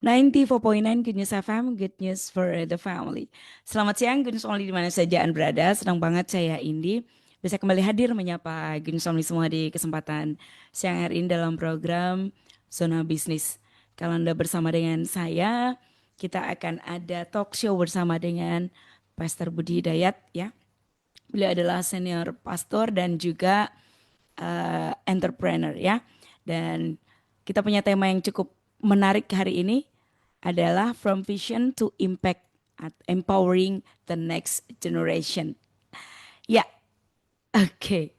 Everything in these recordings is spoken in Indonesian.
94.9 Good News FM, Good News for the Family. Selamat siang, Good News Only di mana saja Anda berada. Senang banget saya Indi bisa kembali hadir menyapa Good News Only semua di kesempatan siang hari ini dalam program Zona Bisnis. Kalau Anda bersama dengan saya, kita akan ada talk show bersama dengan Pastor Budi Dayat ya. Beliau adalah senior pastor dan juga entrepreneur ya. Dan kita punya tema yang cukup menarik hari ini adalah From Vision to Impact at Empowering the Next Generation. Ya, oke.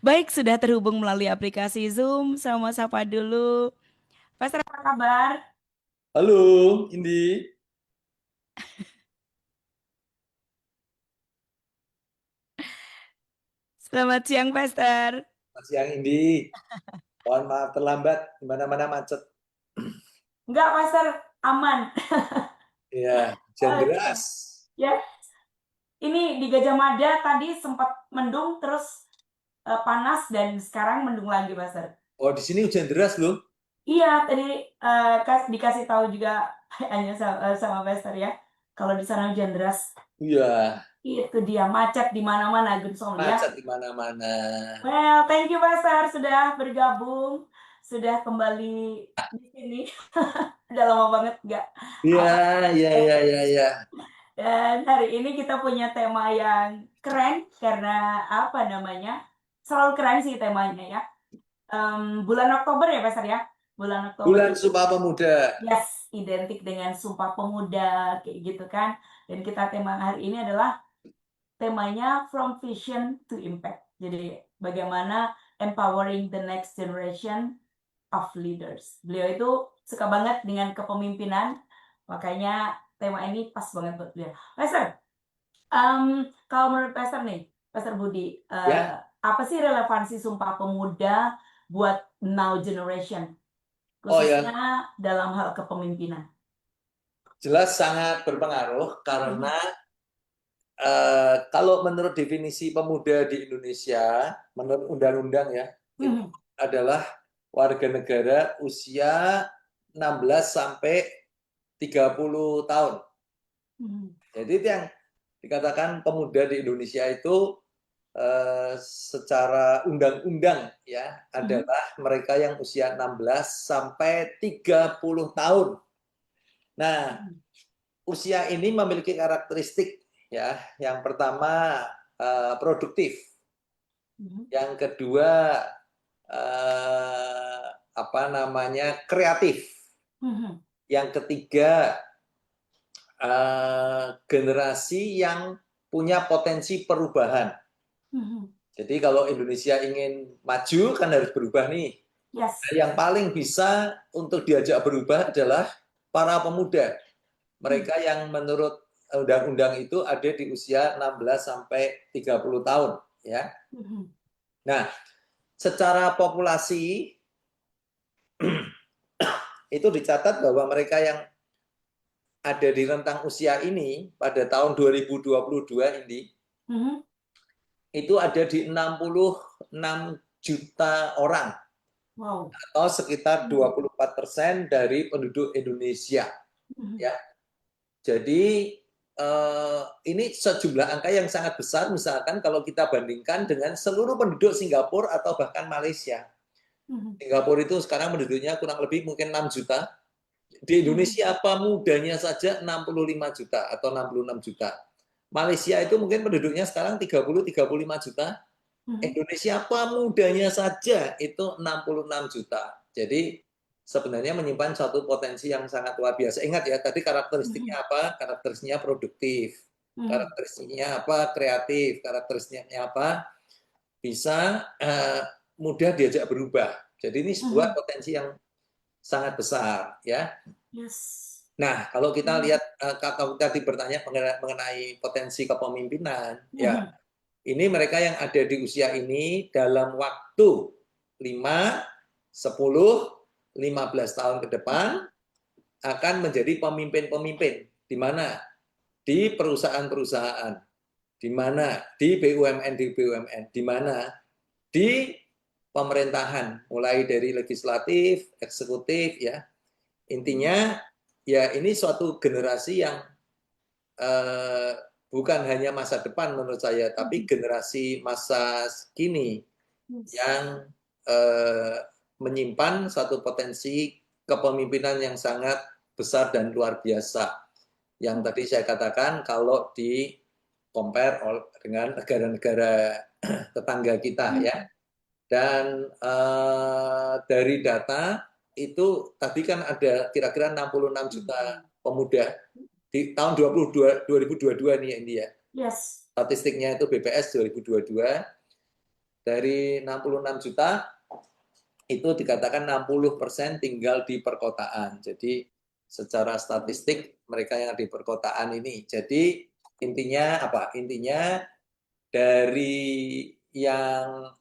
Baik, sudah terhubung melalui aplikasi Zoom. Sama sapa dulu. Pastor, apa kabar? Halo, Indi. Selamat siang, Pastor. Selamat siang, Indi. Mohon maaf terlambat, di mana-mana macet. Enggak, Pastor, aman. Ya, hujan Oke. deras. Ya, ini di Gajah Mada tadi sempat mendung, terus panas, dan sekarang mendung lagi, Pastor. Oh, di sini hujan deras loh. Iya, tadi dikasih tahu juga hanya sama Pastor ya. Kalau di sana hujan deras, Iya, itu dia macet di mana-mana, Gunsong ya. macet di mana-mana. Well, thank you Pastor sudah bergabung, sudah kembali di sini. Udah lama banget nggak Iya, upload. iya, iya, iya, iya. Dan hari ini kita punya tema yang keren karena apa namanya? Selalu keren sih temanya ya. Bulan Oktober ya Pastor ya. Bulan Oktober Bulan Sumpah Pemuda. yes, identik dengan Sumpah Pemuda, kayak gitu kan. Dan kita tema hari ini adalah temanya From Vision to Impact. Jadi bagaimana empowering the next generation of leaders. Beliau itu suka banget dengan kepemimpinan, makanya tema ini pas banget buat beliau. Pastor, kalau menurut Pastor nih, Pastor Budi, Ya, apa sih relevansi Sumpah Pemuda buat now generation, oh ya, khususnya dalam hal kepemimpinan? jelas sangat berpengaruh karena Mhm. kalau menurut definisi pemuda di Indonesia, menurut undang-undang ya, itu Mhm. adalah warga negara usia 16 sampai 30 tahun. Mhm. Jadi itu yang dikatakan pemuda di Indonesia itu secara undang-undang ya Mhm. adalah mereka yang usia 16 sampai 30 tahun. Nah, Mhm. usia ini memiliki karakteristik ya. Yang pertama produktif, Mhm. yang kedua apa namanya kreatif, Mhm. yang ketiga generasi yang punya potensi perubahan. Mhm. Jadi kalau Indonesia ingin maju kan harus berubah nih. Yes. Yang paling bisa untuk diajak berubah adalah para pemuda. Mhm. Mereka yang menurut undang-undang itu ada di usia 16 sampai 30 tahun, ya. Mhm. Nah, secara populasi itu dicatat bahwa mereka yang ada di rentang usia ini pada tahun 2022 ini Mhm. itu ada di 66 juta orang Wow. atau sekitar Mhm. 24% dari penduduk Indonesia. Mhm. Ya, jadi ini sejumlah angka yang sangat besar. Misalkan kalau kita bandingkan dengan seluruh penduduk Singapura atau bahkan Malaysia. Mhm. Singapura itu sekarang penduduknya kurang lebih mungkin 6 juta. Di Mhm. Indonesia pemudanya saja 65 juta atau 66 juta. Malaysia itu mungkin penduduknya sekarang 30-35 juta. Mhm. Indonesia pemudanya saja itu 66 juta. Jadi sebenarnya menyimpan satu potensi yang sangat luar biasa. Ingat ya, tadi Mhm. karakteristiknya apa? Karakteristiknya produktif. Mhm. Karakteristiknya apa? Kreatif. Karakteristiknya apa? Bisa mudah diajak berubah. Jadi ini sebuah Mhm. potensi yang sangat besar ya. Yes. Nah, kalau kita Mhm. lihat kalau tadi bertanya mengenai potensi kepemimpinan, ya Mhm. ini mereka yang ada di usia ini dalam waktu 5, 10, 15 tahun ke depan akan menjadi pemimpin-pemimpin. Di mana? Di perusahaan-perusahaan. Di mana? Di BUMN, di BUMN. Di mana? Di pemerintahan, mulai dari legislatif, eksekutif, ya. Mhm. Intinya ya ini suatu generasi yang bukan hanya masa depan menurut saya, tapi generasi masa kini yang menyimpan satu potensi kepemimpinan yang sangat besar dan luar biasa. Yang tadi saya katakan kalau di compare dengan negara-negara tetangga kita ya. Dan dari data itu tadi kan ada kira-kira 66 juta pemuda di tahun 2022 nih India. Yes. Statistiknya itu BPS 2022 dari 66 juta itu dikatakan 60% tinggal di perkotaan. Jadi secara statistik mereka yang di perkotaan ini. Jadi intinya apa? Intinya dari yang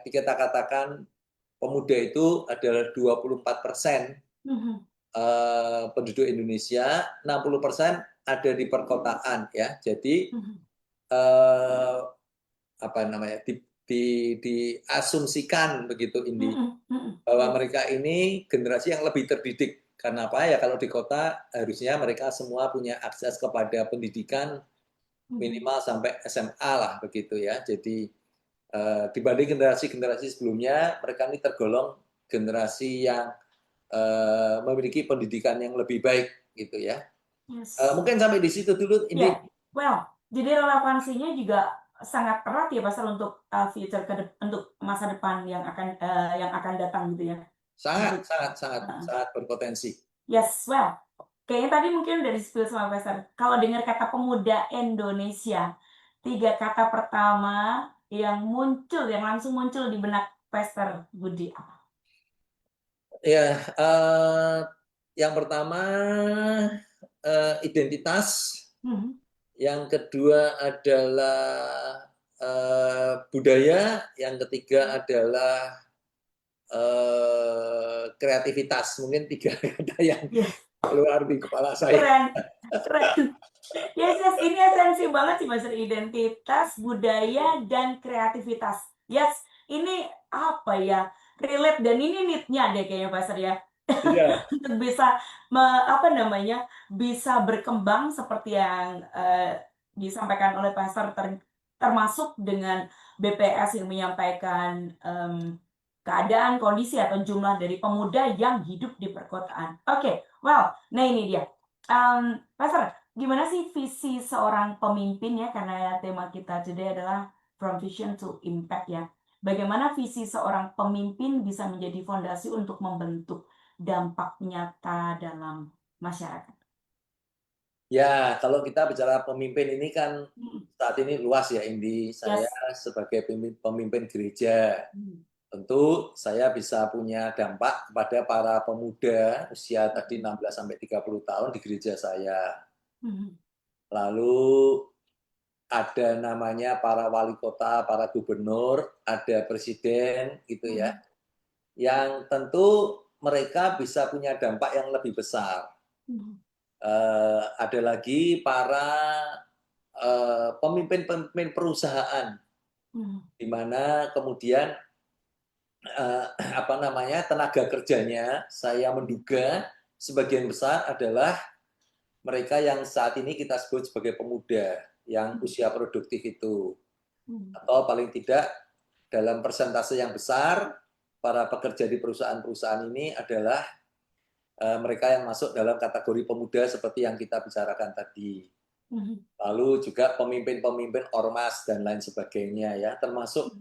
kita katakan pemuda itu adalah 24% penduduk Indonesia, 60% ada di perkotaan ya. Jadi apa namanya? Diasumsikan begitu Indi bahwa mereka ini generasi yang lebih terdidik. Karena apa ya, kalau di kota harusnya mereka semua punya akses kepada pendidikan minimal sampai SMA lah begitu ya. Jadi dibanding generasi-generasi sebelumnya, mereka ini tergolong generasi yang memiliki pendidikan yang lebih baik gitu ya. Yes. Mungkin sampai di situ dulu Indi. Yeah. Well, jadi relevansinya juga sangat erat ya Pastor untuk future untuk masa depan yang akan datang gitu ya. Sangat berpotensi. Yes, well, kayaknya tadi mungkin udah di-spill sama Pastor. Kalau dengar kata pemuda Indonesia, 3 kata pertama yang langsung muncul di benak Pastor Budi apa? Ya, yang pertama identitas, yang kedua adalah budaya, yang ketiga adalah kreativitas. Mungkin 3 kata yang keluar di kepala saya. Keren. Yes, ini esensi banget sih Pastor, identitas, budaya, dan kreativitas. Yes, ini apa ya, relate dan ini need-nya deh kayaknya Pastor ya. Iya. Untuk bisa bisa berkembang seperti yang disampaikan oleh Pastor, termasuk dengan BPS yang menyampaikan keadaan, kondisi, atau jumlah dari pemuda yang hidup di perkotaan. Oke, well, nah ini dia. Pastor, gimana sih visi seorang pemimpin ya, karena tema kita today adalah from vision to impact ya. Bagaimana visi seorang pemimpin bisa menjadi fondasi untuk membentuk dampak nyata dalam masyarakat? Ya, kalau kita bicara pemimpin ini kan saat ini luas ya Indi. Saya sebagai pemimpin gereja, tentu saya bisa punya dampak kepada para pemuda usia tadi 16 sampai 30 tahun di gereja saya. Lalu ada namanya para wali kota, para gubernur, ada presiden gitu ya. Yang tentu mereka bisa punya dampak yang lebih besar. Ada lagi para pemimpin-pemimpin perusahaan, di mana kemudian tenaga kerjanya saya menduga sebagian besar adalah mereka yang saat ini kita sebut sebagai pemuda yang usia produktif itu, atau paling tidak dalam persentase yang besar para pekerja di perusahaan-perusahaan ini adalah mereka yang masuk dalam kategori pemuda seperti yang kita bicarakan tadi. Lalu juga pemimpin-pemimpin ormas dan lain sebagainya ya, termasuk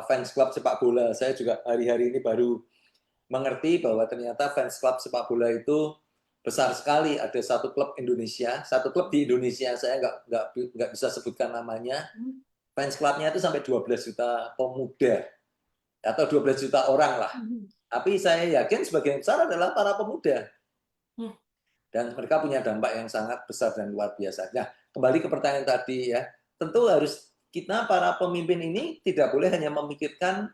fans klub sepak bola. Saya juga hari-hari ini baru mengerti bahwa ternyata fans klub sepak bola itu besar sekali. Ada satu klub Indonesia, satu klub di Indonesia, saya nggak bisa sebutkan namanya. Fans klubnya itu sampai 12 juta pemuda atau 12 juta orang lah. Tapi saya yakin sebagian besar adalah para pemuda. Dan mereka punya dampak yang sangat besar dan luar biasa. Nah, kembali ke pertanyaan tadi ya, tentu harus kita para pemimpin ini tidak boleh hanya memikirkan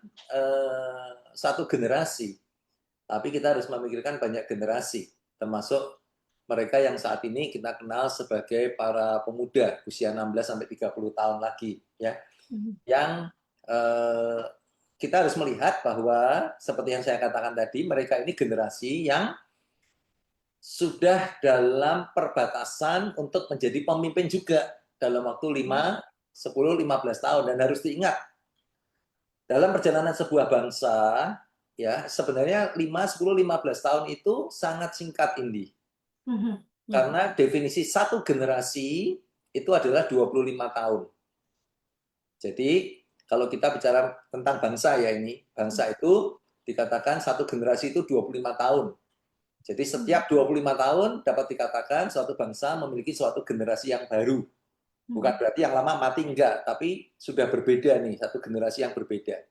satu generasi, tapi kita harus memikirkan banyak generasi, termasuk mereka yang saat ini kita kenal sebagai para pemuda usia 16 sampai 30 tahun lagi ya. Yang kita harus melihat bahwa seperti yang saya katakan tadi, mereka ini generasi yang sudah dalam perbatasan untuk menjadi pemimpin juga dalam waktu 5, 10, 15 tahun. Dan harus diingat, dalam perjalanan sebuah bangsa, ya sebenarnya 5, 10, 15 tahun itu sangat singkat, Indi. Karena definisi satu generasi itu adalah 25 tahun. Jadi kalau kita bicara tentang bangsa ya ini, bangsa itu dikatakan satu generasi itu 25 tahun. Jadi setiap 25 tahun dapat dikatakan suatu bangsa memiliki suatu generasi yang baru. Bukan berarti yang lama mati, enggak, tapi sudah berbeda nih, satu generasi yang berbeda.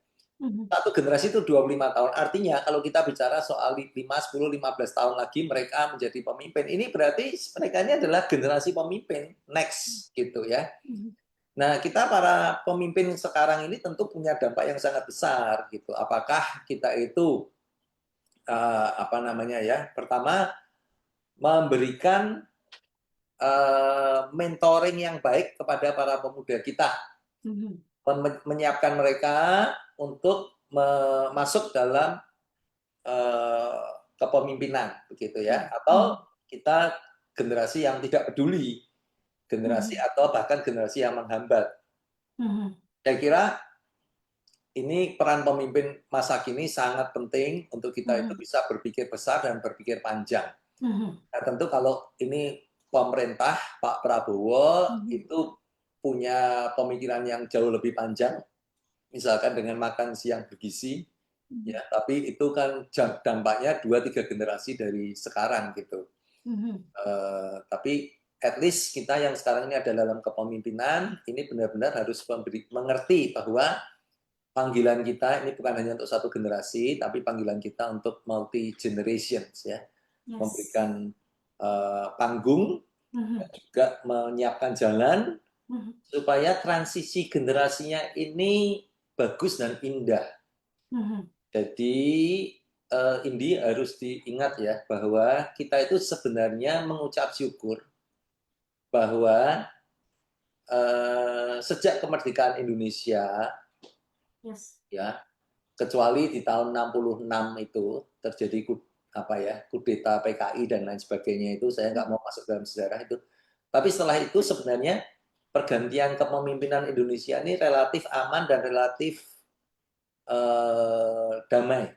Satu generasi itu 25 tahun. Artinya kalau kita bicara soal 5, 10, 15 tahun lagi mereka menjadi pemimpin, ini berarti mereka ini adalah generasi pemimpin next gitu ya. Nah, kita para pemimpin sekarang ini tentu punya dampak yang sangat besar gitu. Apakah kita itu apa namanya ya? Pertama, memberikan mentoring yang baik kepada para pemuda kita, menyiapkan mereka untuk masuk dalam kepemimpinan, begitu ya, atau kita generasi yang tidak peduli, generasi atau bahkan generasi yang menghambat. Saya kira ini peran pemimpin masa kini sangat penting untuk kita itu bisa berpikir besar dan berpikir panjang. Nah, tentu kalau ini pemerintah Pak Prabowo itu punya pemikiran yang jauh lebih panjang, misalkan dengan makan siang bergizi, ya, tapi itu kan dampaknya 2-3 generasi dari sekarang gitu. Tapi at least kita yang sekarang ini ada dalam kepemimpinan, ini benar-benar harus mengerti bahwa panggilan kita ini bukan hanya untuk satu generasi, tapi panggilan kita untuk multi generations ya, memberikan panggung, dan juga menyiapkan jalan supaya transisi generasinya ini bagus dan indah. Jadi Indi harus diingat ya bahwa kita itu sebenarnya mengucap syukur bahwa sejak kemerdekaan Indonesia, ya kecuali di tahun 66 itu terjadi kudeta PKI dan lain sebagainya, itu saya nggak mau masuk dalam sejarah itu. Tapi setelah itu sebenarnya pergantian kepemimpinan Indonesia ini relatif aman dan relatif damai.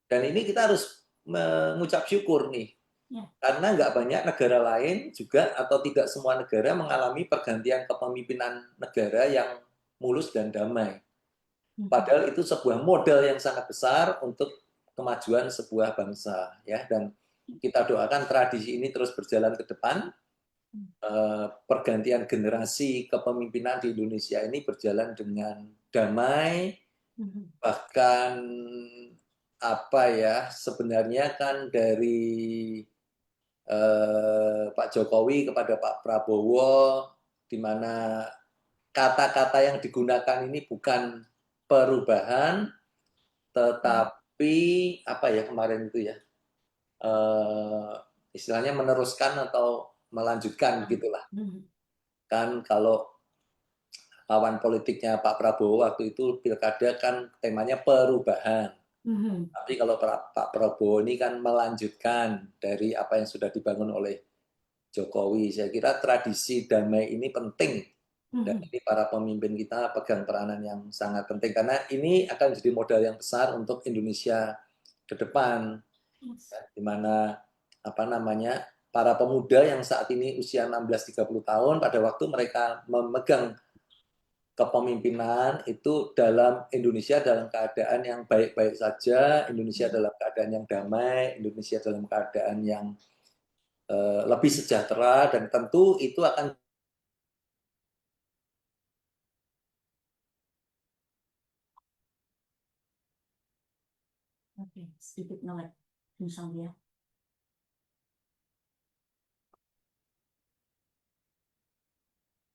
Dan ini kita harus mengucap syukur nih, karena nggak banyak negara lain juga atau tidak semua negara mengalami pergantian kepemimpinan negara yang mulus dan damai. Padahal itu sebuah modal yang sangat besar untuk kemajuan sebuah bangsa, ya. Dan kita doakan tradisi ini terus berjalan ke depan. Pergantian generasi kepemimpinan di Indonesia ini berjalan dengan damai, bahkan apa ya, sebenarnya kan dari Pak Jokowi kepada Pak Prabowo, di mana kata-kata yang digunakan ini bukan perubahan, tetapi apa ya kemarin itu ya, istilahnya meneruskan atau melanjutkan gitulah. Kan kalau lawan politiknya Pak Prabowo waktu itu pilkada kan temanya perubahan. Tapi kalau Pak Prabowo ini kan melanjutkan dari apa yang sudah dibangun oleh Jokowi. Saya kira tradisi damai ini penting. Dan ini para pemimpin kita pegang peranan yang sangat penting. Karena ini akan menjadi modal yang besar untuk Indonesia ke depan. Di mana para pemuda yang saat ini usia 16-30 tahun, pada waktu mereka memegang kepemimpinan itu dalam Indonesia dalam keadaan yang baik-baik saja, Indonesia dalam keadaan yang damai, Indonesia dalam keadaan yang lebih sejahtera, dan tentu itu akan Sedikit nge-lag misalnya.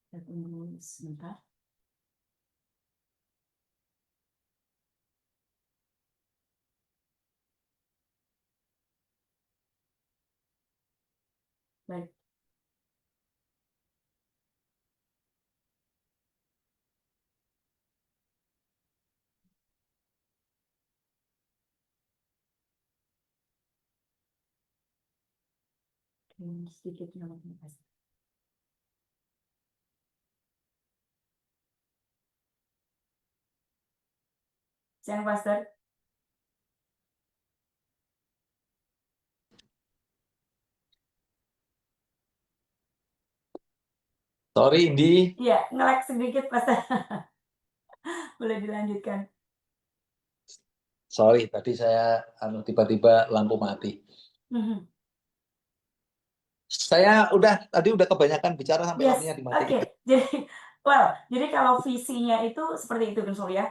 Tunggu sebentar. Baik. Sedikit namanya Pastor. Siang Pastor. Sorry, Indi. Iya, nge-lag sedikit Pastor. Boleh dilanjutkan. Sorry, tadi saya tiba-tiba lampu mati. Mhm. Saya tadi udah kebanyakan bicara sampai Yes, lampunya oke. dimatiin. Jadi kalau visinya itu seperti itu kan ya.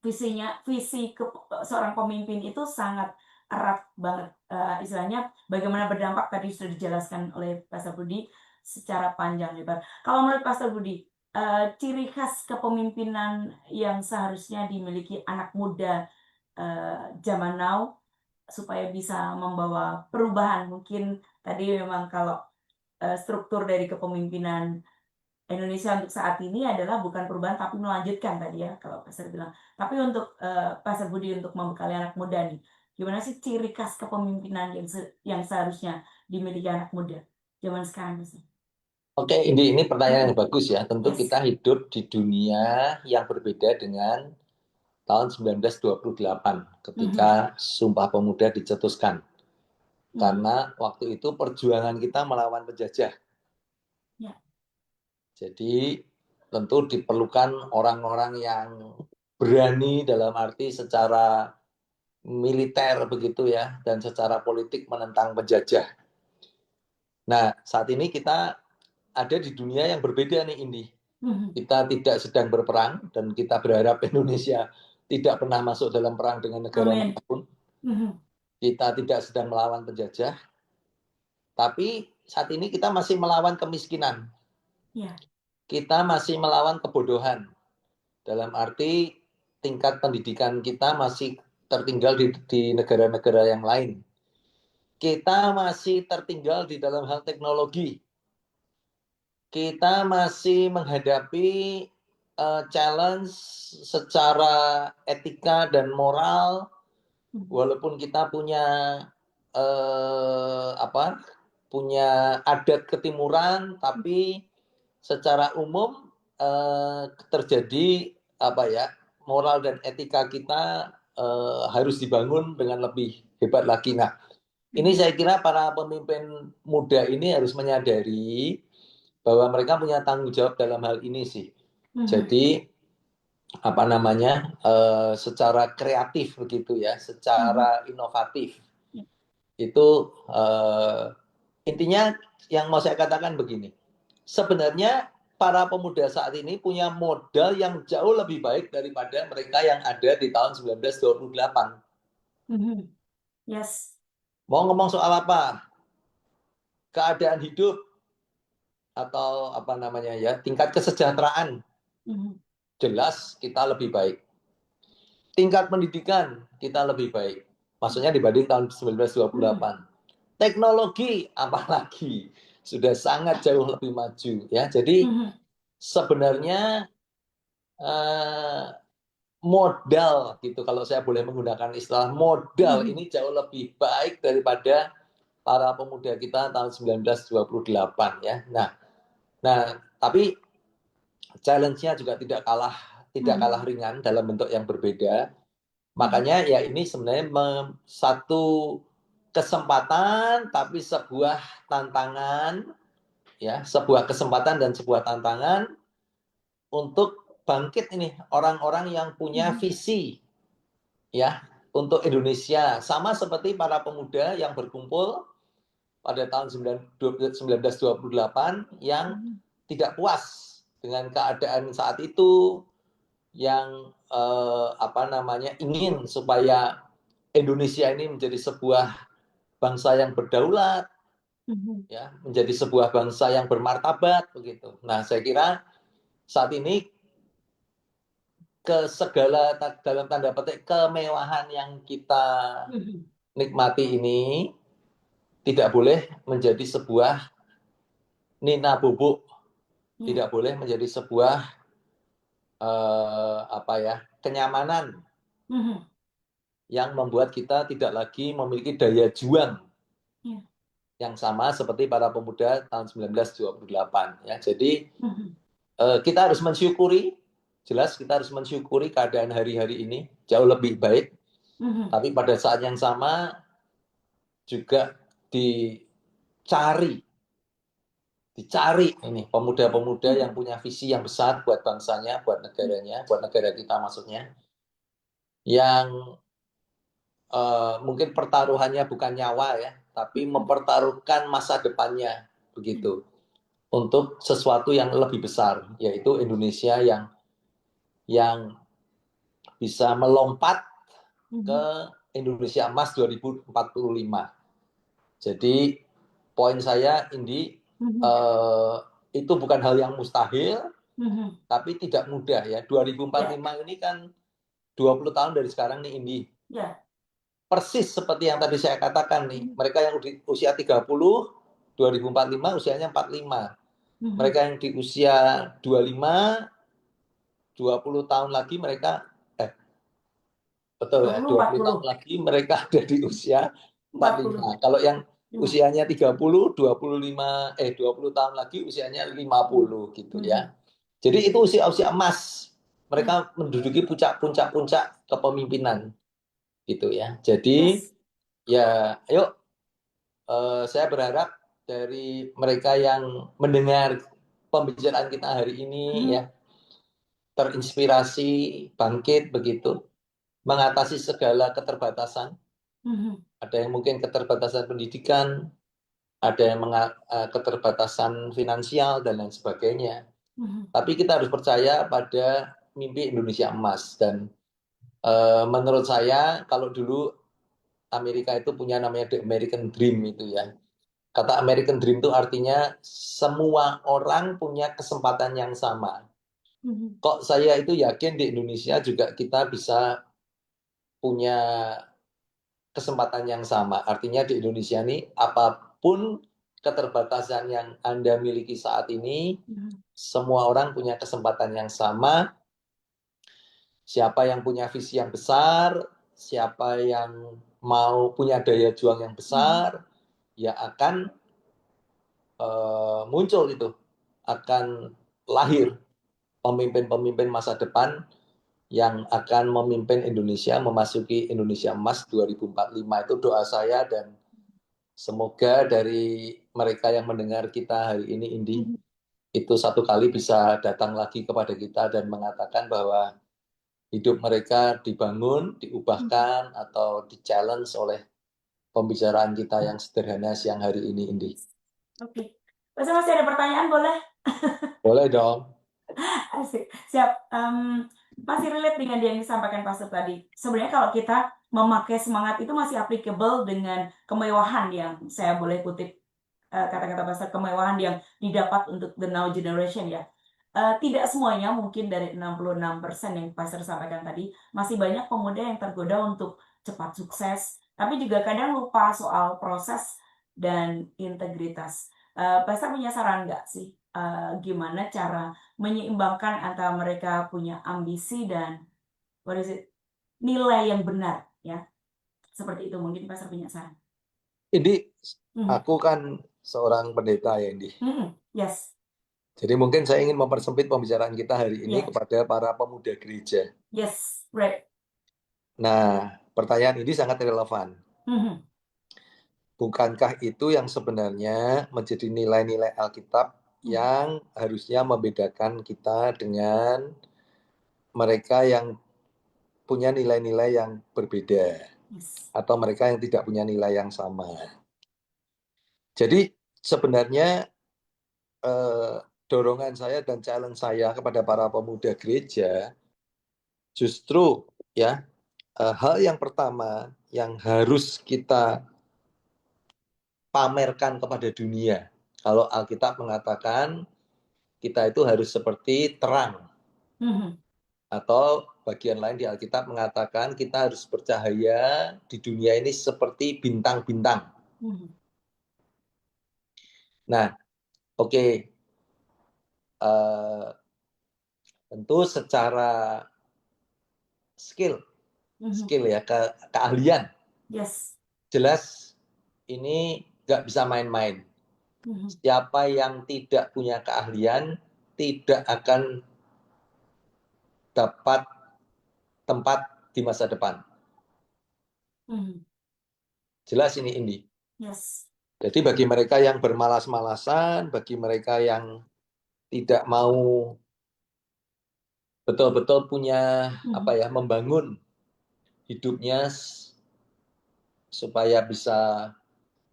Visi seorang pemimpin itu sangat erat banget. Istilahnya bagaimana berdampak tadi sudah dijelaskan oleh Pastor Budi secara panjang lebar. Kalau menurut Pastor Budi, ciri khas kepemimpinan yang seharusnya dimiliki anak muda zaman now supaya bisa membawa perubahan, mungkin tadi memang kalau struktur dari kepemimpinan Indonesia untuk saat ini adalah bukan perubahan tapi melanjutkan tadi ya kalau Pastor bilang. Tapi untuk Pastor Budi untuk membekali anak muda nih, gimana sih ciri khas kepemimpinan yang seharusnya dimiliki anak muda zaman sekarang Pastor? Oke, ini pertanyaan yang bagus ya. Tentu Yes. kita hidup di dunia yang berbeda dengan tahun 1928 ketika Sumpah Pemuda dicetuskan. Karena waktu itu perjuangan kita melawan penjajah. Ya. Jadi tentu diperlukan orang-orang yang berani dalam arti secara militer begitu ya, dan secara politik menentang penjajah. Nah, saat ini kita ada di dunia yang berbeda nih, Indi. Kita tidak sedang berperang dan kita berharap Indonesia tidak pernah masuk dalam perang dengan negara Amin. manapun. Kita tidak sedang melawan penjajah, tapi saat ini kita masih melawan kemiskinan. Ya. Kita masih melawan kebodohan. Dalam arti tingkat pendidikan kita masih tertinggal di negara-negara yang lain. Kita masih tertinggal di dalam hal teknologi. Kita masih menghadapi challenge secara etika dan moral, walaupun kita punya punya adat ketimuran, tapi secara umum terjadi moral dan etika kita harus dibangun dengan lebih hebat lagi. Nah, ini saya kira para pemimpin muda ini harus menyadari bahwa mereka punya tanggung jawab dalam hal ini sih. Jadi secara kreatif begitu ya, secara inovatif. Itu intinya yang mau saya katakan begini. Sebenarnya para pemuda saat ini punya modal yang jauh lebih baik daripada mereka yang ada di tahun 1928. Yes. Mau ngomong soal apa? Keadaan hidup atau tingkat kesejahteraan. Jelas kita lebih baik. Tingkat pendidikan kita lebih baik. Maksudnya dibanding tahun 1928. Teknologi apalagi sudah sangat jauh lebih maju ya. Jadi sebenarnya modal gitu, kalau saya boleh menggunakan istilah modal, ini jauh lebih baik daripada para pemuda kita tahun 1928 ya. Nah, tapi challenge-nya juga tidak kalah ringan dalam bentuk yang berbeda. Makanya ya ini sebenarnya satu kesempatan tapi sebuah tantangan ya, sebuah kesempatan dan sebuah tantangan untuk bangkit ini orang-orang yang punya visi ya untuk Indonesia, sama seperti para pemuda yang berkumpul pada tahun 1928 yang tidak puas dengan keadaan saat itu, yang ingin supaya Indonesia ini menjadi sebuah bangsa yang berdaulat, ya, menjadi sebuah bangsa yang bermartabat begitu. Nah, saya kira saat ini segala dalam tanda petik kemewahan yang kita nikmati ini tidak boleh menjadi sebuah nina bubuk, tidak boleh menjadi sebuah kenyamanan yang membuat kita tidak lagi memiliki daya juang yang sama seperti para pemuda tahun 1928 ya. Jadi kita harus mensyukuri, jelas kita harus mensyukuri keadaan hari-hari ini jauh lebih baik, tapi pada saat yang sama juga dicari ini pemuda-pemuda yang punya visi yang besar buat bangsanya, buat negaranya, buat negara kita maksudnya, yang mungkin pertaruhannya bukan nyawa ya, tapi mempertaruhkan masa depannya begitu untuk sesuatu yang lebih besar, yaitu Indonesia yang bisa melompat ke Indonesia Emas 2045. Jadi poin saya Indi, itu bukan hal yang mustahil, tapi tidak mudah ya. 2045 ini kan 20 tahun dari sekarang nih Indi. Ya. Persis seperti yang tadi saya katakan nih, mereka yang di usia 30, 2045 usianya 45. Mereka yang di usia 25, 20 tahun lagi mereka, betul ya, 20 tahun lagi mereka ada di usia 45. Kalau yang usianya 30, 20 tahun lagi usianya 50 gitu ya. Jadi itu usia-usia emas. Mereka menduduki puncak-puncak kepemimpinan gitu ya. Jadi ya ayo, saya berharap dari mereka yang mendengar pembicaraan kita hari ini ya terinspirasi, bangkit begitu, mengatasi segala keterbatasan. Ada yang mungkin keterbatasan pendidikan, ada yang keterbatasan finansial dan lain sebagainya. Tapi kita harus percaya pada mimpi Indonesia Emas. Dan menurut saya kalau dulu Amerika itu punya namanya The American Dream itu ya. Kata American Dream itu artinya semua orang punya kesempatan yang sama. Kok saya itu yakin di Indonesia juga kita bisa punya kesempatan yang sama. Artinya di Indonesia ini apapun keterbatasan yang Anda miliki saat ini, semua orang punya kesempatan yang sama. Siapa yang punya visi yang besar, siapa yang mau punya daya juang yang besar, ya akan muncul itu, akan lahir pemimpin-pemimpin masa depan yang akan memimpin Indonesia memasuki Indonesia Emas 2045. Itu doa saya, dan semoga dari mereka yang mendengar kita hari ini, Indi, itu satu kali bisa datang lagi kepada kita dan mengatakan bahwa hidup mereka dibangun, diubahkan, atau di-challenge oleh pembicaraan kita yang sederhana siang hari ini, Indi. Oke. Masih ada pertanyaan, boleh? Boleh dong. Asik. Siap. Masih relate dengan yang disampaikan Pastor tadi. Sebenarnya kalau kita memakai semangat itu masih applicable dengan kemewahan yang saya boleh kutip kata-kata Pastor, kemewahan yang didapat untuk the now generation ya. Tidak semuanya mungkin dari 66% yang Pastor sampaikan tadi, masih banyak pemuda yang tergoda untuk cepat sukses, tapi juga kadang lupa soal proses dan integritas. Pastor punya saran nggak sih? Gimana cara menyeimbangkan antara mereka punya ambisi dan nilai yang benar ya, seperti itu. Mungkin Pastor punya saran. Indi, aku kan seorang pendeta ya, Indi. Yes. Jadi mungkin saya ingin mempersempit pembicaraan kita hari ini kepada para pemuda gereja. Yes, right. Nah, pertanyaan ini sangat relevan. Bukankah itu yang sebenarnya menjadi nilai-nilai Alkitab yang harusnya membedakan kita dengan mereka yang punya nilai-nilai yang berbeda, atau mereka yang tidak punya nilai yang sama. Jadi sebenarnya dorongan saya dan challenge saya kepada para pemuda gereja justru ya, hal yang pertama yang harus kita pamerkan kepada dunia. Kalau Alkitab mengatakan kita itu harus seperti terang. Atau bagian lain di Alkitab mengatakan kita harus bercahaya di dunia ini seperti bintang-bintang. Nah, oke. Tentu secara skill ya, keahlian. Yes. Jelas ini nggak bisa main-main. Mhm. Siapa yang tidak punya keahlian tidak akan dapat tempat di masa depan. Mhm. Jelas ini, Indi. Yes. Jadi bagi mereka yang bermalas-malasan, bagi mereka yang tidak mau betul-betul punya Mhm. membangun hidupnya supaya bisa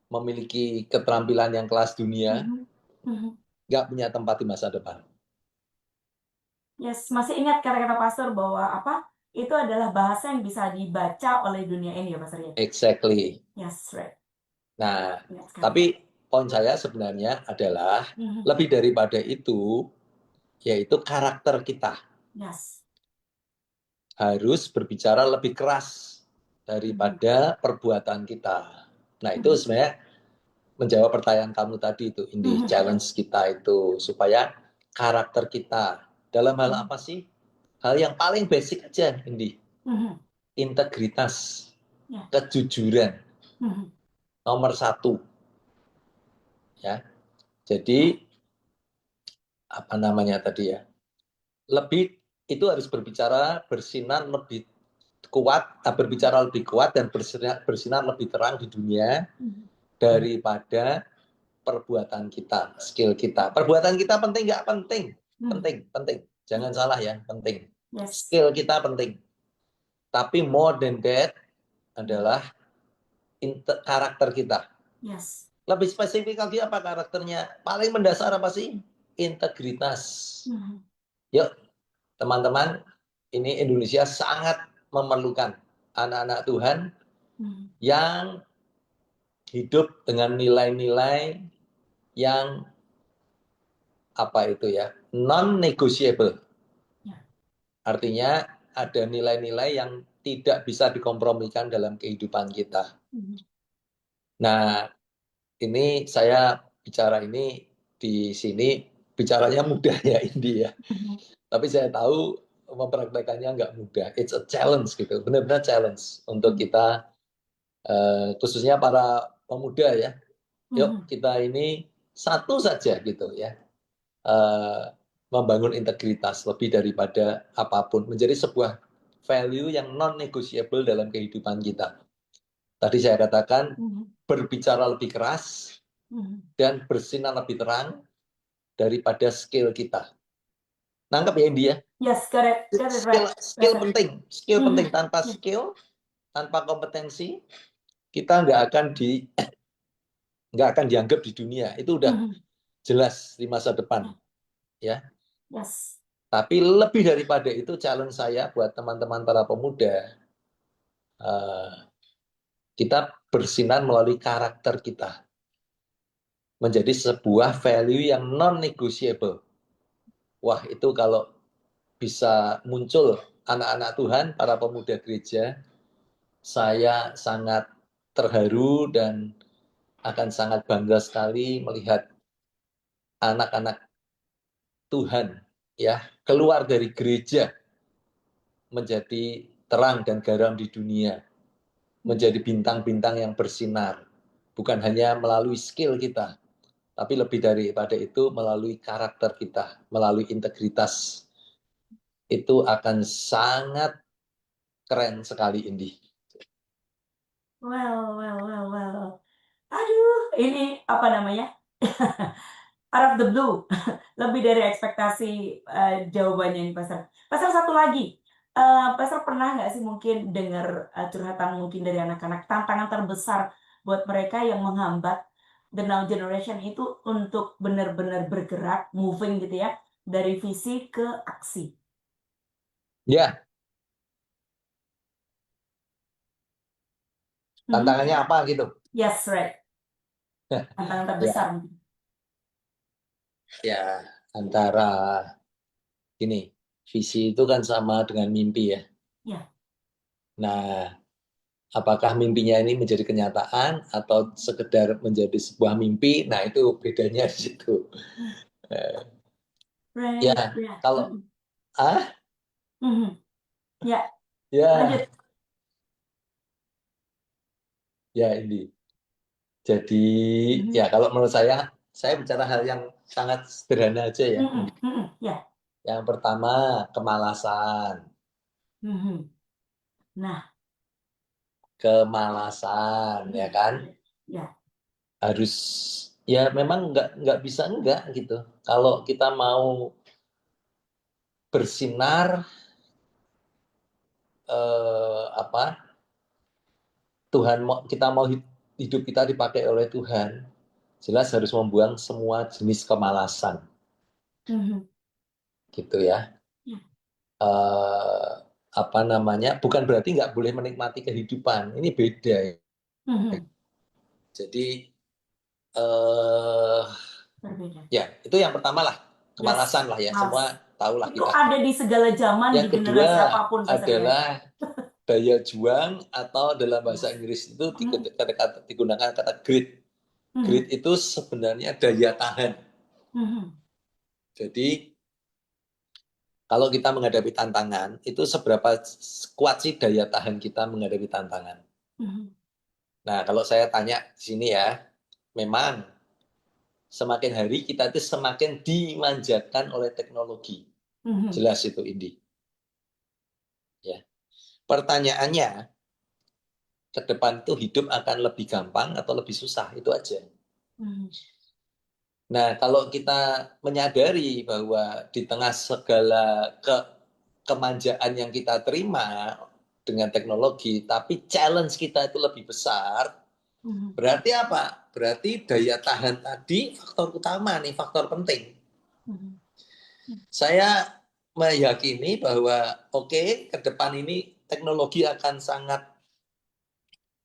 memiliki keterampilan yang kelas dunia, Mhm. Mhm. nggak punya tempat di masa depan. Yes, masih ingat kata-kata pastor bahwa apa? Itu adalah bahasa yang bisa dibaca oleh dunia ini ya, Pastor ya? Exactly. Yes, right. Nah, Ingat sekali. tapi poin saya sebenarnya adalah Mhm. lebih daripada itu, yaitu karakter kita Yes. harus berbicara lebih keras daripada perbuatan kita. Nah, itu Mhm. sebenarnya menjawab pertanyaan kamu tadi itu, Indi. Mhm. Challenge kita itu supaya karakter kita dalam hal Mhm. apa sih? Hal yang paling basic aja, Indi. Mhm. Integritas, Ya. kejujuran, Mhm. nomor satu. Ya, jadi apa namanya tadi ya? Lebih itu harus berbicara bersinar lebih kuat, berbicara lebih kuat dan bersinar lebih terang di dunia Mhm. daripada perbuatan kita, skill kita. Perbuatan kita penting nggak? Penting, Mhm. penting, penting. Jangan salah ya, penting. Yes. Skill kita penting. Tapi more than that adalah karakter kita. Yes. Lebih spesifik lagi apa karakternya? Paling mendasar apa sih? Integritas. Mhm. Yuk, teman-teman, ini Indonesia sangat memerlukan anak-anak Tuhan Mhm. yang hidup dengan nilai-nilai yang apa itu ya, non-negotiable. Ya. Artinya ada nilai-nilai yang tidak bisa dikompromikan dalam kehidupan kita. Mhm. Nah, ini saya bicara ini di sini bicaranya mudah ya, Indi ya. Mhm. Tapi saya tahu mempraktekannya nggak mudah. It's a challenge gitu, benar-benar challenge untuk kita, khususnya para pemuda ya. Yuk Mhm. kita ini satu saja gitu ya, eh, membangun integritas lebih daripada apapun, menjadi sebuah value yang non-negotiable dalam kehidupan kita. Tadi saya katakan Mhm. berbicara lebih keras Mhm. dan bersinar lebih terang daripada skill kita. Nangkep ya India? Yes, got it Skill, right, skill Pastor. penting, skill penting. Mhm. Tanpa Ya. skill, tanpa kompetensi, kita nggak akan dianggap di dunia. Itu udah Mhm. jelas di masa depan, ya. Yes. Tapi lebih daripada itu, challenge saya buat teman-teman para pemuda, kita bersinar melalui karakter kita, menjadi sebuah value yang non-negotiable. Wah, itu kalau bisa muncul anak-anak Tuhan, para pemuda gereja, saya sangat terharu dan akan sangat bangga sekali melihat anak-anak Tuhan ya keluar dari gereja menjadi terang dan garam di dunia, menjadi bintang-bintang yang bersinar, bukan hanya melalui skill kita, tapi lebih daripada itu melalui karakter kita, melalui integritas. Itu akan sangat keren sekali, Indi. Well, well, well, well. Aduh, ini apa namanya? Out of the blue. Lebih dari ekspektasi jawabannya ini, Pastor. Pastor, satu lagi. Pastor pernah nggak sih mungkin dengar curhatan mungkin dari anak-anak, tantangan terbesar buat mereka yang menghambat the now generation itu untuk benar-benar bergerak, moving gitu ya, dari visi ke aksi. Ya, Mhm. tantangannya apa gitu? Yes, right. Tantangan terbesar Ya, mungkin. ya antara ini visi itu kan sama dengan mimpi ya. Ya. Nah, apakah mimpinya ini menjadi kenyataan atau sekedar menjadi sebuah mimpi? Nah, itu bedanya di situ. Eh, Right, Ya, ya. kalau ah, Mhm. Ya, ya, lanjut. ya ini. Jadi Mhm. ya kalau menurut saya bicara hal yang sangat sederhana aja ya. Ya. Yang pertama kemalasan, Mhm. Nah, kemalasan ya kan. ya. Harus ya memang nggak bisa enggak gitu. Kalau kita mau bersinar apa kita mau hidup kita dipakai oleh Tuhan, jelas harus membuang semua jenis kemalasan Mhm. gitu ya. Ya. Apa namanya? Bukan berarti nggak boleh menikmati kehidupan. Ini beda ya. Mhm. Jadi eh Berbeda. ya itu yang pertama lah, Yes, kemalasan lah ya. males. Semua tahulah Itu kita. ada di segala zaman, di Yang kedua generasi apapun, Pastor ya. adalah daya juang atau dalam bahasa Inggris itu digunakan kata grit. Grit itu sebenarnya daya tahan. Jadi kalau kita menghadapi tantangan, itu seberapa kuat sih daya tahan kita menghadapi tantangan. Nah, kalau saya tanya di sini ya, memang semakin hari kita itu semakin dimanjakan oleh teknologi. Jelas itu, Indi. Ya. Pertanyaannya, ke depan itu hidup akan lebih gampang atau lebih susah? Itu aja. Nah, kalau kita menyadari bahwa di tengah segala kemanjaan yang kita terima dengan teknologi, tapi challenge kita itu lebih besar, berarti apa? Berarti daya tahan tadi faktor utama nih, faktor penting. Saya meyakini bahwa oke, ke depan ini teknologi akan sangat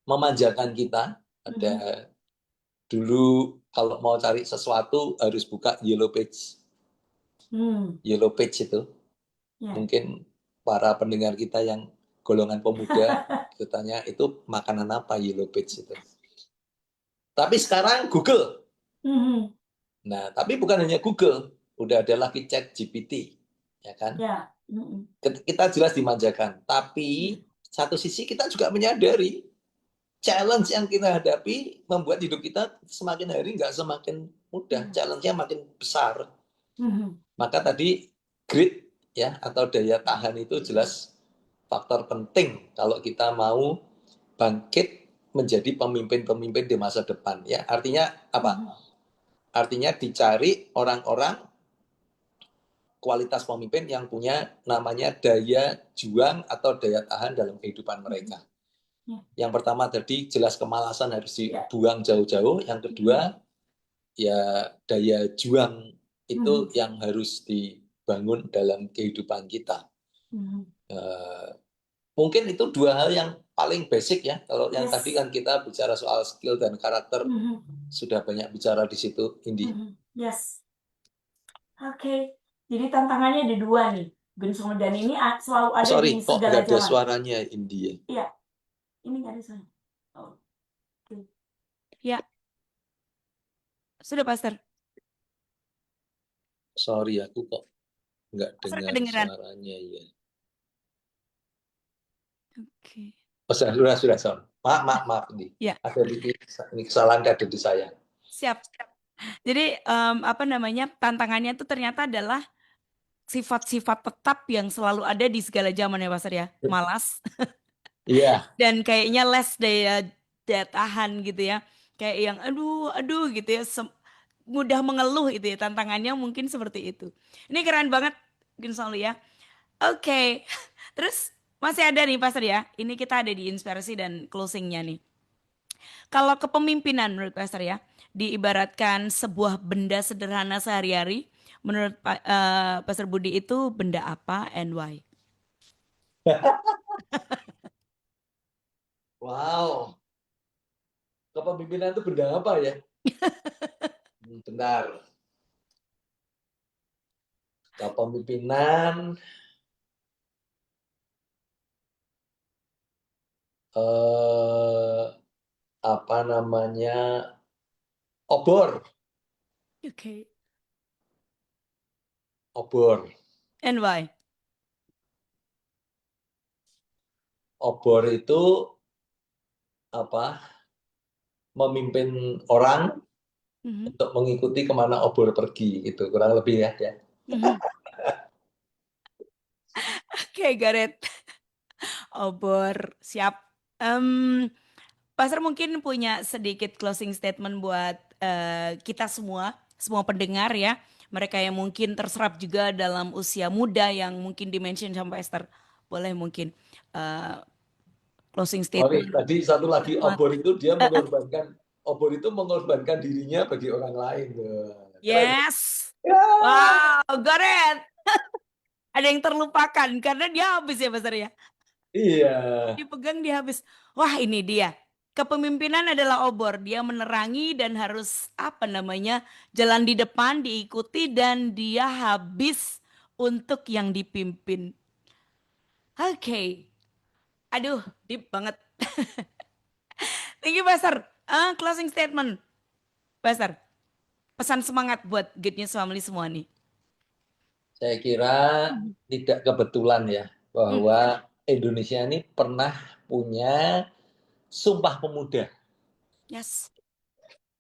memanjakan kita. Ada dulu kalau mau cari sesuatu harus buka Yellow Page. Yellow Page itu. Mungkin para pendengar kita yang golongan pemuda tanya itu makanan apa Yellow Page itu. Tapi sekarang Google. Nah, tapi bukan hanya Google, udah ada lagi Chat GPT, ya kan? Kita jelas dimanjakan, tapi satu sisi kita juga menyadari challenge yang kita hadapi membuat hidup kita semakin hari nggak semakin mudah, challenge-nya makin besar. Maka tadi grit ya atau daya tahan itu jelas faktor penting kalau kita mau bangkit menjadi pemimpin-pemimpin di masa depan ya. Artinya apa? Artinya dicari orang-orang kualitas pemimpin yang punya namanya daya juang atau daya tahan dalam kehidupan mereka. Yang pertama tadi jelas kemalasan harus dibuang jauh-jauh. Yang kedua ya daya juang itu yang harus dibangun dalam kehidupan kita. Mungkin itu dua hal yang paling basic ya. Kalau yang tadi kan kita bicara soal skill dan karakter, sudah banyak bicara di situ, Indi. Yes. Oke. Jadi tantangannya ada dua nih. Gunung dan ini selalu ada Sorry, di kok segala nggak ada zaman. suaranya, Indi? Iya. Ini nggak ada suara. Oke. Ya, sudah Pastor. Sorry, aku kok nggak Pastor dengar kedengeran. suaranya ya. Oke. Oh, sudah, sorry. Maaf, Indi. Ya, Ada ini kesalahan ada di saya. siap. Jadi apa namanya tantangannya itu ternyata adalah sifat-sifat tetap yang selalu ada di segala zaman ya Pastor ya. Malas Iya. dan kayaknya less daya tahan gitu ya. Kayak yang aduh gitu ya. Mudah mengeluh itu ya. Tantangannya mungkin seperti itu. Ini keren banget Ginsalu ya. Oke. Terus masih ada nih Pastor ya. Ini kita ada di inspirasi dan closingnya nih. Kalau kepemimpinan menurut Pastor ya, diibaratkan sebuah benda sederhana sehari-hari, menurut Pastor Budi itu benda apa and why? Wow. Kepemimpinan itu benda apa ya? Bentar. Kepemimpinan apa namanya? Obor. Oke. Obor. And why? Obor itu apa? memimpin orang Mhm. untuk mengikuti kemana obor pergi, itu kurang lebih ya. Mhm. Oke, Gareth. Obor, siap. Em, Pastor mungkin punya sedikit closing statement buat kita semua, semua pendengar ya. Mereka yang mungkin terserap juga dalam usia muda yang mungkin dimention sama Pastor. Boleh mungkin eh, closing Oke, statement. tadi satu lagi Hikmat. obor itu dia Eh, eh, mengorbankan dirinya bagi orang lain. Wah, keren. yes. Ya, Wow, Gareth. Ada yang terlupakan karena dia habis ya Pastor ya. iya. Dipegang dia habis. Wah, ini dia. Kepemimpinan adalah obor. Dia menerangi dan harus apa namanya? Jalan di depan diikuti dan dia habis untuk yang dipimpin. Oke. Aduh, deep banget. Thank you, Pastor. Closing statement, Pastor. Pesan semangat buat Good News Family semua nih. Saya kira Mhm. tidak kebetulan ya Mhm. bahwa Indonesia ini pernah punya Sumpah Pemuda, Yes.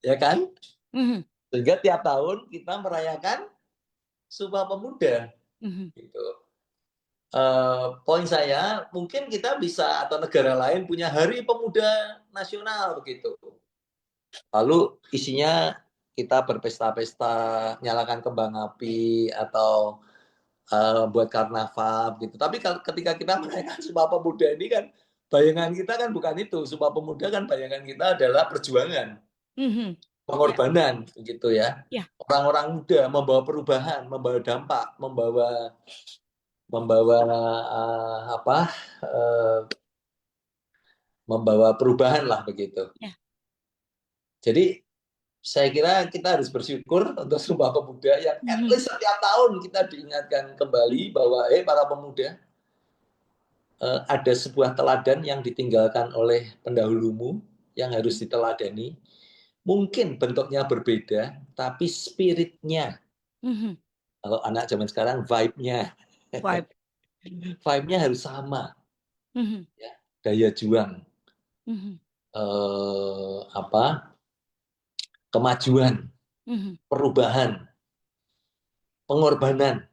ya kan? Mhm. Sehingga tiap tahun kita merayakan Sumpah Pemuda. Mhm. Gitu. Poin saya, mungkin kita bisa atau negara lain punya Hari Pemuda Nasional begitu. Lalu isinya kita berpesta-pesta, nyalakan kembang api atau buat karnaval gitu. Tapi ketika kita merayakan Sumpah Pemuda ini kan bayangan kita kan bukan itu. Sumpah Pemuda kan bayangan kita adalah perjuangan, Mhm. Ya, pengorbanan gitu ya. ya. Orang-orang muda membawa perubahan, membawa dampak, membawa membawa apa? Uh, membawa perubahan lah begitu. Ya. Jadi saya kira kita harus bersyukur untuk Sumpah Pemuda yang at Mhm. least setiap tahun kita diingatkan kembali bahwa para pemuda, ada sebuah teladan yang ditinggalkan oleh pendahulumu yang harus diteladani. Mungkin bentuknya berbeda, tapi spiritnya, Mhm. kalau anak zaman sekarang vibe-nya, Vibe. vibe-nya harus sama. Mhm. Ya. Daya juang, Mhm. kemajuan, Mhm. perubahan, pengorbanan.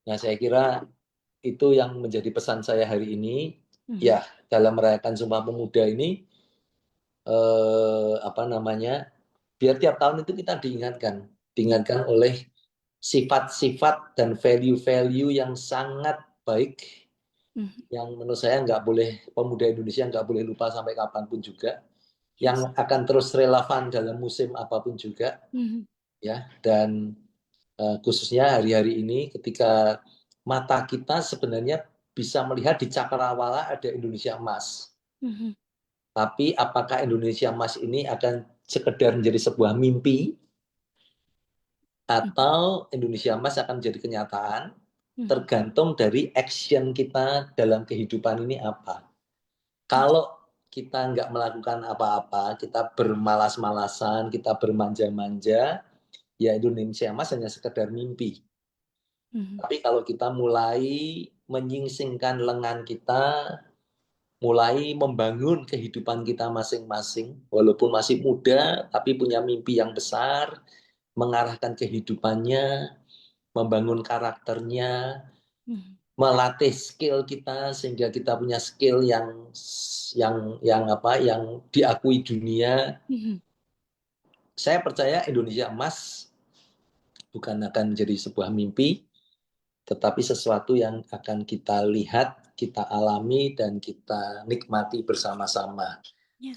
Nah, saya kira itu yang menjadi pesan saya hari ini. Mhm. Ya, dalam merayakan Sumpah Pemuda ini, apa namanya, biar tiap tahun itu kita Ya. diingatkan oleh sifat-sifat dan value-value yang sangat baik, Mhm. yang menurut saya nggak boleh, pemuda Indonesia nggak boleh lupa sampai kapanpun juga, Yes. yang akan terus relevan dalam musim apapun juga, Mhm. ya. Dan khususnya hari-hari ini ketika mata kita sebenarnya bisa melihat di cakrawala ada Indonesia emas. Mhm. Tapi apakah Indonesia emas ini akan sekedar menjadi sebuah mimpi Mhm. atau Indonesia emas akan menjadi kenyataan, Mhm. tergantung dari action kita dalam kehidupan ini apa. Yes. Kalau kita nggak melakukan apa-apa, kita bermalas-malasan, kita bermanja-manja, ya Indonesia emas hanya sekedar mimpi. Mhm. Tapi kalau kita mulai menyingsingkan lengan kita, mulai membangun kehidupan kita masing-masing, walaupun masih muda, tapi punya mimpi yang besar, mengarahkan kehidupannya, membangun karakternya, Mhm. melatih skill kita sehingga kita punya skill yang diakui dunia. Mhm. Saya percaya Indonesia emas bukan akan menjadi sebuah mimpi, tetapi sesuatu yang akan kita lihat, kita alami, dan kita nikmati bersama-sama.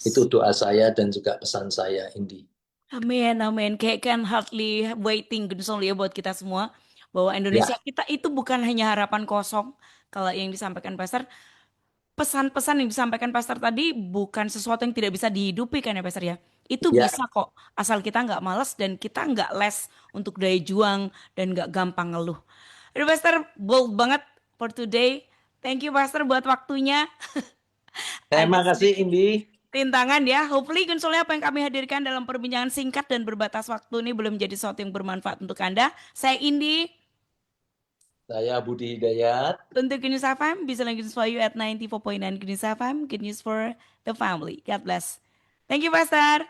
Itu Yes. doa saya dan juga pesan saya, Indi. Amin, amin. Kayak kan hardly waiting gitu ya buat kita semua. Bahwa Indonesia Ya, kita itu bukan hanya harapan kosong. Kalau yang disampaikan Pastor, pesan-pesan yang disampaikan Pastor tadi bukan sesuatu yang tidak bisa dihidupi kan ya Pastor ya. Itu ya, bisa kok. Asal kita nggak malas dan kita nggak les untuk daya juang dan nggak gampang ngeluh. Aduh Pastor, bold banget for today. Thank you Pastor buat waktunya. terima Agak kasih, sedikit Indi. rintangan ya. Hopefully konsolnya apa yang kami hadirkan dalam perbincangan singkat dan berbatas waktu ini belum menjadi sesuatu yang bermanfaat untuk Anda. Saya Indi Saya Budi Hidayat. untuk Good News FM. Bisa lagi for you at 94.9 Good News FM. Good news for the family. God bless. Thank you, Pastor.